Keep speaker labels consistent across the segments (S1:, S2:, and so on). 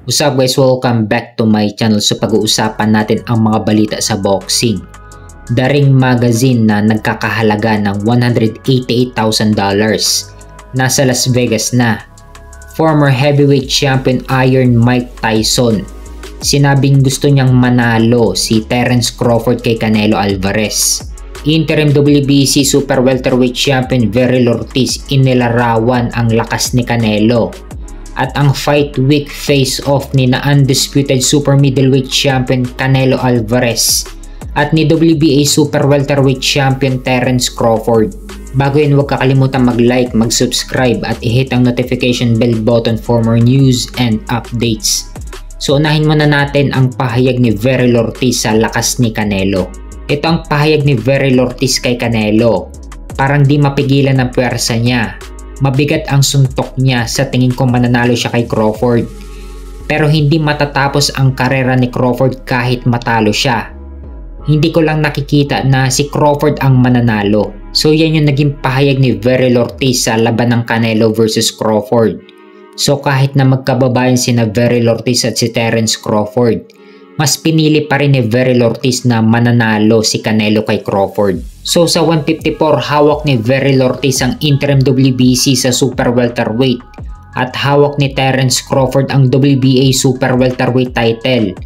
S1: What's up guys, welcome back to my channel. So pag-uusapan natin ang mga balita sa boxing. The Ring Magazine na nagkakahalaga ng $188,000 nasa Las Vegas na. Former heavyweight champion Iron Mike Tyson sinabing gusto niyang manalo si Terence Crawford kay Canelo Alvarez. Interim WBC Super Welterweight Champion Verrell Ortiz inilarawan ang lakas ni Canelo. At ang fight week face-off ni na undisputed super middleweight champion Canelo Alvarez at ni WBA super welterweight champion Terence Crawford. Bago yun, huwag kakalimutan mag-like, mag-subscribe at i-hit ang notification bell button for more news and updates. So unahin muna natin ang pahayag ni Verrell Ortiz sa lakas ni Canelo. Ito ang pahayag ni Verrell Ortiz kay Canelo. Parang di mapigilan ang puwersa niya. Mabigat ang suntok niya, sa tingin ko mananalo siya kay Crawford. Pero hindi matatapos ang karera ni Crawford kahit matalo siya. Hindi ko lang nakikita na si Crawford ang mananalo. So yan yung naging pahayag ni Verrell Ortiz sa laban ng Canelo versus Crawford. So kahit na magkababayan sina Verrell Ortiz at si Terence Crawford, mas pinili pa rin ni Verrell Ortiz na mananalo si Canelo kay Crawford. So sa 154, hawak ni Verrell Ortiz ang interim WBC sa super welterweight at hawak ni Terence Crawford ang WBA super welterweight title.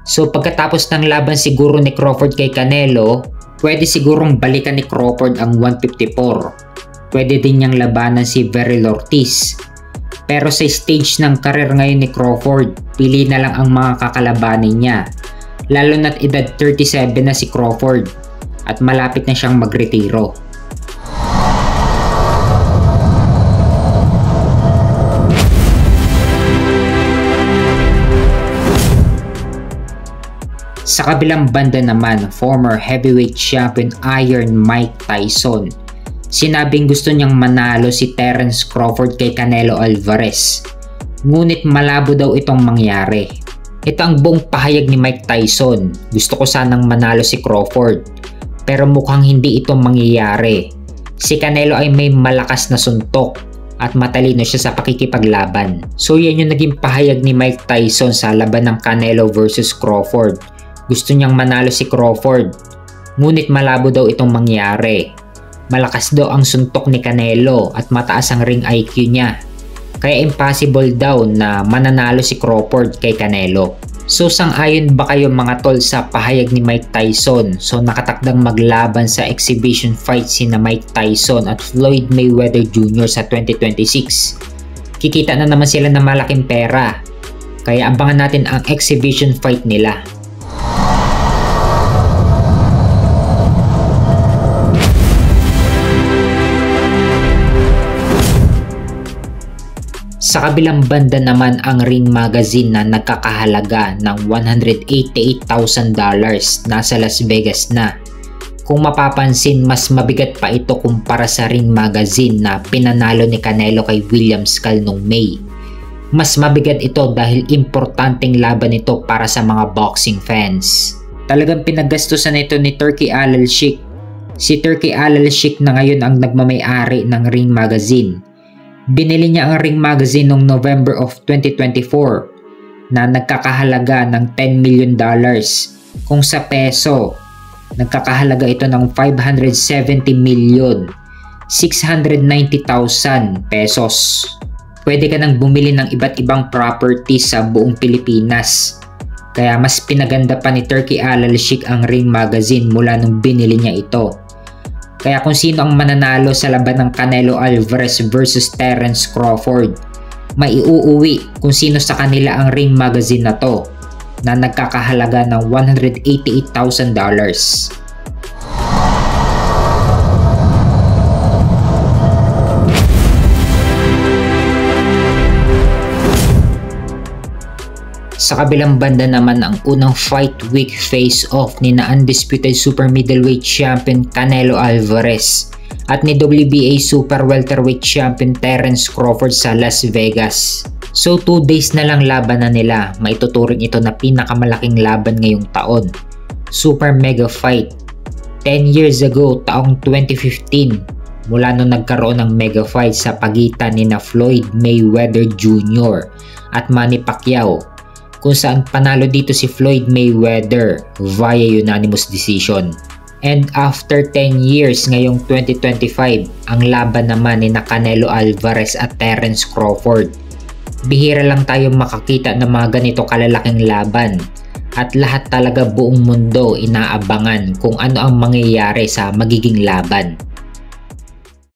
S1: So pagkatapos ng laban siguro ni Crawford kay Canelo, pwede sigurong balikan ni Crawford ang 154. Pwede din niyang labanan si Verrell Ortiz. Pero sa stage ng karir ngayon ni Crawford, pili na lang ang mga kakalabanin niya. Lalo na't edad 37 na si Crawford at malapit na siyang magretiro. Sa kabilang banda naman, former heavyweight champion Iron Mike Tyson sinabing gusto niyang manalo si Terence Crawford kay Canelo Alvarez. Ngunit malabo daw itong mangyari. Ito ang buong pahayag ni Mike Tyson. Gusto ko sanang manalo si Crawford, pero mukhang hindi ito mangyayari. Si Canelo ay may malakas na suntok at matalino siya sa pakikipaglaban. So yan yung naging pahayag ni Mike Tyson sa laban ng Canelo versus Crawford. Gusto niyang manalo si Crawford, ngunit malabo daw itong mangyari. Malakas daw ang suntok ni Canelo at mataas ang ring IQ niya. Kaya impossible daw na mananalo si Crawford kay Canelo. So sang-ayon ba kayo mga tol sa pahayag ni Mike Tyson? So nakatakdang maglaban sa exhibition fight sina Mike Tyson at Floyd Mayweather Jr. sa 2026. Kikita na naman sila ng malaking pera. Kaya abangan natin ang exhibition fight nila. Sa kabilang banda naman, ang Ring Magazine na nagkakahalaga ng $188,000 nasa Las Vegas na. Kung mapapansin, mas mabigat pa ito kumpara sa Ring Magazine na pinanalo ni Canelo kay William Skull noong May. Mas mabigat ito dahil importanteng laban ito para sa mga boxing fans. Talagang pinaggastusan ito ni Turki Al-Sheikh. Si Turki Al-Sheikh na ngayon ang nagmamay-ari ng Ring Magazine. Binili niya ang Ring Magazine noong November of 2024 na nagkakahalaga ng $10 million. Kung sa peso, nagkakahalaga ito ng 570,690,000 pesos. Pwede ka nang bumili ng iba't ibang properties sa buong Pilipinas. Kaya mas pinaganda pa ni Turki Al-Sheikh ang Ring Magazine mula nung binili niya ito. Kaya kung sino ang mananalo sa laban ng Canelo Alvarez versus Terence Crawford, maiuuwi kung sino sa kanila ang Ring Magazine na to na nagkakahalaga ng $188,000. Sa kabilang banda naman, ang unang fight week face-off ni na undisputed super middleweight champion Canelo Alvarez at ni WBA super welterweight champion Terence Crawford sa Las Vegas. So 2 days na lang laban na nila. Maituturing ito na pinakamalaking laban ngayong taon. Super mega fight. 10 years ago, taong 2015, mula nung nagkaroon ng mega fight sa pagitan ni na Floyd Mayweather Jr. at Manny Pacquiao. kung saan panalo dito si Floyd Mayweather via unanimous decision. And after 10 years ngayong 2025, ang laban naman ni Canelo Alvarez at Terence Crawford. Bihira lang tayo makakita ng mga ganito kalalaking laban at lahat talaga buong mundo inaabangan kung ano ang mangyayari sa magiging laban.